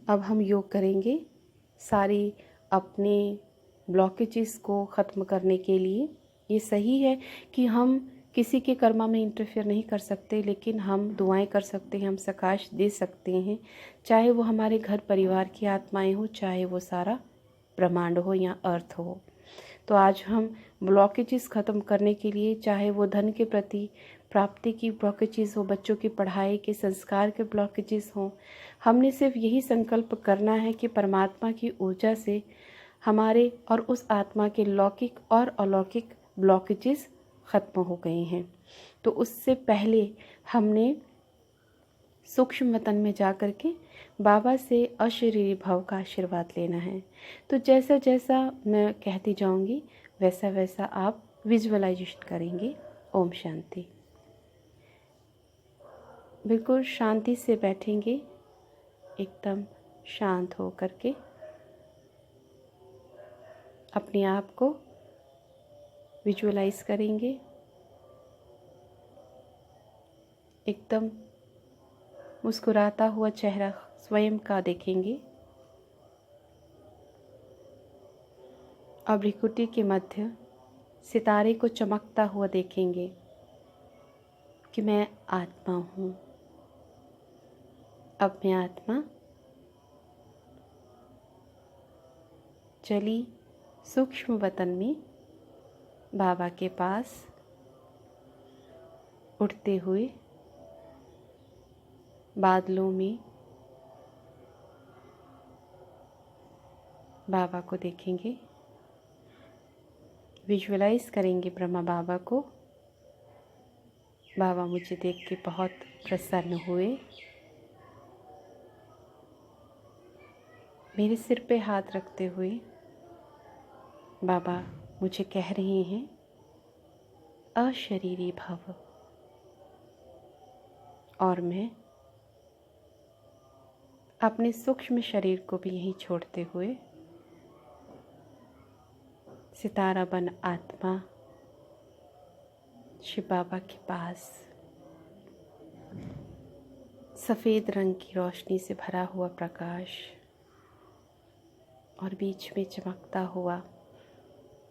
अब हम योग करेंगे सारी अपने ब्लॉकेजेस को ख़त्म करने के लिए। ये सही है कि हम किसी के कर्मा में इंटरफेयर नहीं कर सकते, लेकिन हम दुआएं कर सकते हैं, हम सकाश दे सकते हैं, चाहे वो हमारे घर परिवार की आत्माएं हो, चाहे वो सारा ब्रह्मांड हो या अर्थ हो। तो आज हम ब्लॉकेजेस ख़त्म करने के लिए, चाहे वो धन के प्रति प्राप्ति की ब्लॉकेजेस हो, बच्चों की पढ़ाई के संस्कार के ब्लॉकेजेस हों, हमने सिर्फ यही संकल्प करना है कि परमात्मा की ऊर्जा से हमारे और उस आत्मा के लौकिक और अलौकिक ब्लॉकेजेस ख़त्म हो गए हैं। तो उससे पहले हमने सूक्ष्म वतन में जा कर के बाबा से अशरीरी भव का आशीर्वाद लेना है। तो जैसा जैसा मैं कहती जाऊंगी वैसा वैसा आप विजुअलाइजेशन करेंगे। ओम शांति। बिल्कुल शांति से बैठेंगे, एकदम शांत हो करके अपने आप को विजुअलाइज करेंगे। एकदम मुस्कुराता हुआ चेहरा स्वयं का देखेंगे और भ्रिकुटी के मध्य सितारे को चमकता हुआ देखेंगे कि मैं आत्मा हूँ। अब मैं आत्मा चली सूक्ष्म वतन में बाबा के पास उड़ते हुए बादलों में बाबा को देखेंगे, विजुअलाइज करेंगे ब्रह्मा बाबा को। बाबा मुझे देख के बहुत प्रसन्न हुए, मेरे सिर पे हाथ रखते हुए बाबा मुझे कह रहे हैं अशरीरी भव। और मैं अपने सूक्ष्म शरीर को भी यहीं छोड़ते हुए सितारा बन आत्मा शिव बाबा के पास सफ़ेद रंग की रोशनी से भरा हुआ प्रकाश और बीच में चमकता हुआ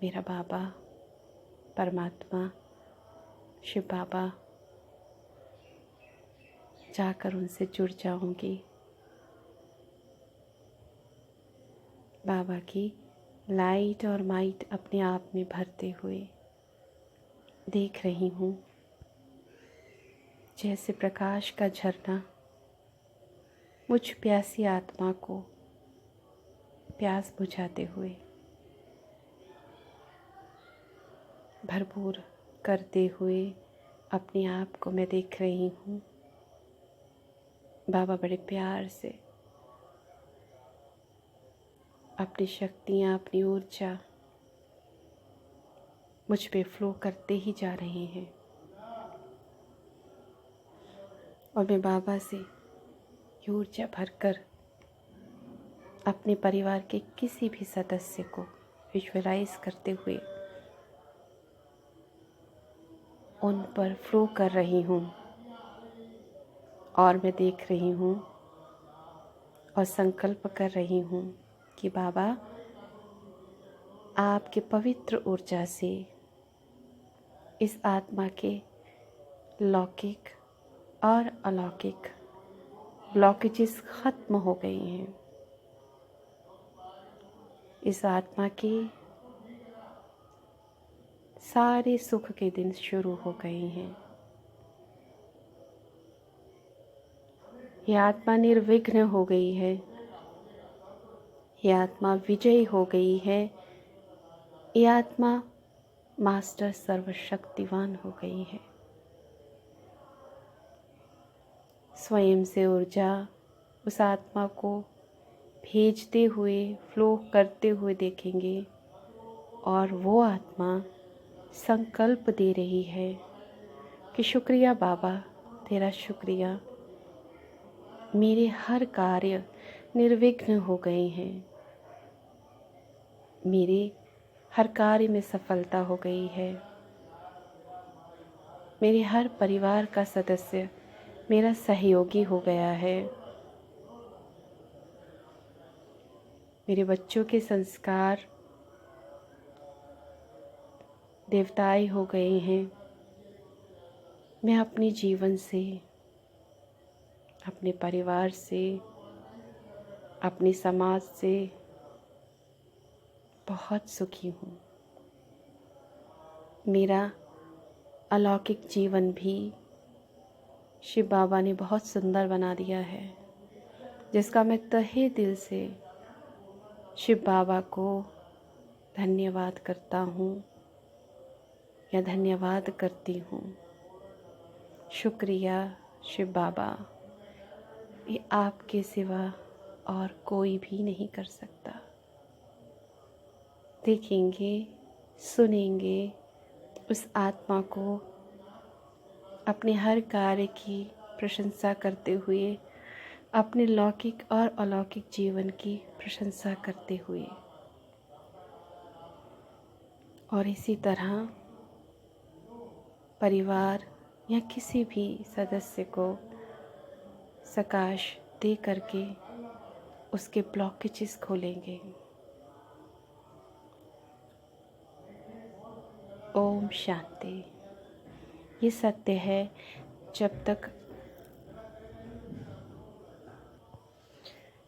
मेरा बाबा परमात्मा शिव बाबा, जाकर उनसे जुड़ जाऊंगी। बाबा की लाइट और माइट अपने आप में भरते हुए देख रही हूँ, जैसे प्रकाश का झरना मुझ प्यासी आत्मा को प्यास बुझाते हुए भरपूर करते हुए अपने आप को मैं देख रही हूँ। बाबा बड़े प्यार से अपनी शक्तियाँ, अपनी ऊर्जा मुझ पे फ्लो करते ही जा रहे हैं और मैं बाबा से ये ऊर्जा भरकर अपने परिवार के किसी भी सदस्य को विजुअलाइज करते हुए उन पर फ्लो कर रही हूँ। और मैं देख रही हूँ और संकल्प कर रही हूँ कि बाबा आपके पवित्र ऊर्जा से इस आत्मा के लौकिक और अलौकिक ब्लॉकेजेस ख़त्म हो गए हैं। इस आत्मा के सारे सुख के दिन शुरू हो गए हैं। यह आत्मा निर्विघ्न हो गई है, यह आत्मा विजयी हो गई है, यह आत्मा मास्टर सर्वशक्तिवान हो गई है। स्वयं से ऊर्जा उस आत्मा को भेजते हुए, फ्लो करते हुए देखेंगे और वो आत्मा संकल्प दे रही है कि शुक्रिया बाबा, तेरा शुक्रिया, मेरे हर कार्य निर्विघ्न हो गए हैं, मेरे हर कार्य में सफलता हो गई है, मेरे हर परिवार का सदस्य मेरा सहयोगी हो गया है। मेरे बच्चों के संस्कार देवताई हो गए हैं। मैं अपने जीवन से, अपने परिवार से, अपने समाज से बहुत सुखी हूँ। मेरा अलौकिक जीवन भी शिव बाबा ने बहुत सुंदर बना दिया है, जिसका मैं तहे दिल से शिव बाबा को धन्यवाद करता हूँ या धन्यवाद करती हूँ। शुक्रिया शिव बाबा, ये आपके सिवा और कोई भी नहीं कर सकता। देखेंगे, सुनेंगे उस आत्मा को अपने हर कार्य की प्रशंसा करते हुए, अपने लौकिक और अलौकिक जीवन की प्रशंसा करते हुए, और इसी तरह परिवार या किसी भी सदस्य को सकाश दे करके उसके ब्लॉकेजेस खोलेंगे। ओम शांति। ये सत्य है, जब तक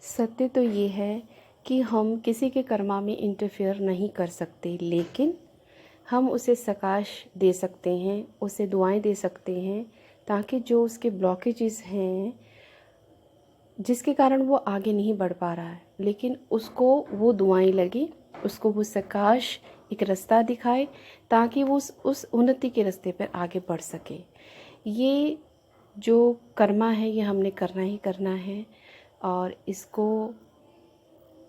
सत्य तो ये है कि हम किसी के कर्मा में इंटरफेयर नहीं कर सकते, लेकिन हम उसे सकाश दे सकते हैं, उसे दुआएं दे सकते हैं, ताकि जो उसके ब्लॉकेजेस हैं जिसके कारण वो आगे नहीं बढ़ पा रहा है, लेकिन उसको वो दुआएं लगे, उसको वो सकाश एक रास्ता दिखाए ताकि वो उस उन्नति के रास्ते पर आगे बढ़ सके। ये जो कर्मा है ये हमने करना ही करना है, और इसको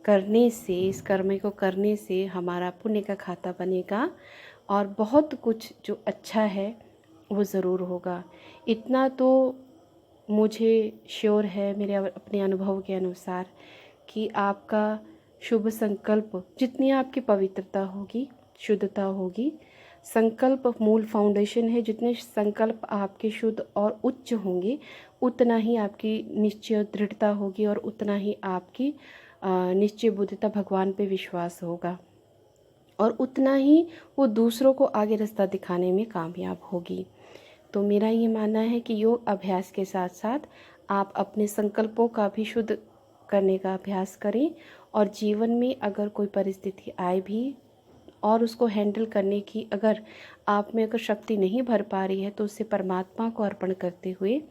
करने से, इस कर्म को करने से हमारा पुण्य का खाता बनेगा और बहुत कुछ जो अच्छा है वो ज़रूर होगा। इतना तो मुझे श्योर है मेरे अपने अनुभव के अनुसार कि आपका शुभ संकल्प, जितनी आपकी पवित्रता होगी, शुद्धता होगी, संकल्प मूल फाउंडेशन है, जितने संकल्प आपके शुद्ध और उच्च होंगे उतना ही आपकी निश्चय दृढ़ता होगी और उतना ही आपकी निश्चय बुद्धता, भगवान पे विश्वास होगा, और उतना ही वो दूसरों को आगे रास्ता दिखाने में कामयाब होगी। तो मेरा ये मानना है कि योग अभ्यास के साथ साथ आप अपने संकल्पों का भी शुद्ध करने का अभ्यास करें, और जीवन में अगर कोई परिस्थिति आए भी और उसको हैंडल करने की अगर आप में अगर शक्ति नहीं भर पा रही है, तो उसे परमात्मा को अर्पण करते हुए,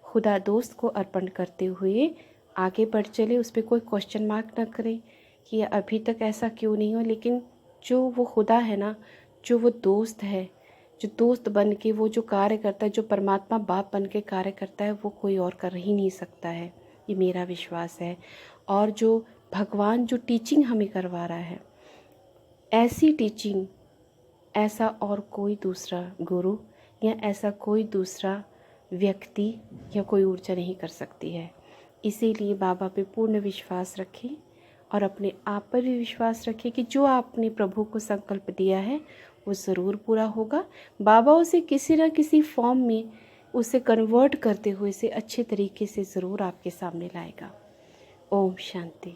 खुदा दोस्त को अर्पण करते हुए आगे बढ़ चले। उस पर कोई क्वेश्चन मार्क ना करें कि अभी तक ऐसा क्यों नहीं हो, लेकिन जो वो खुदा है ना, जो वो दोस्त है, जो दोस्त बन के वो जो कार्य करता है, जो परमात्मा बाप बन के कार्य करता है, वो कोई और कर ही नहीं सकता है, ये मेरा विश्वास है। और जो भगवान जो टीचिंग हमें करवा रहा है, ऐसी टीचिंग ऐसा और कोई दूसरा गुरु या ऐसा कोई दूसरा व्यक्ति या कोई ऊर्जा नहीं कर सकती है। इसीलिए बाबा पे पूर्ण विश्वास रखें और अपने आप पर भी विश्वास रखें कि जो आपने प्रभु को संकल्प दिया है वो ज़रूर पूरा होगा। बाबा उसे किसी न किसी फॉर्म में उसे कन्वर्ट करते हुए इसे अच्छे तरीके से ज़रूर आपके सामने लाएगा। ओम शांति।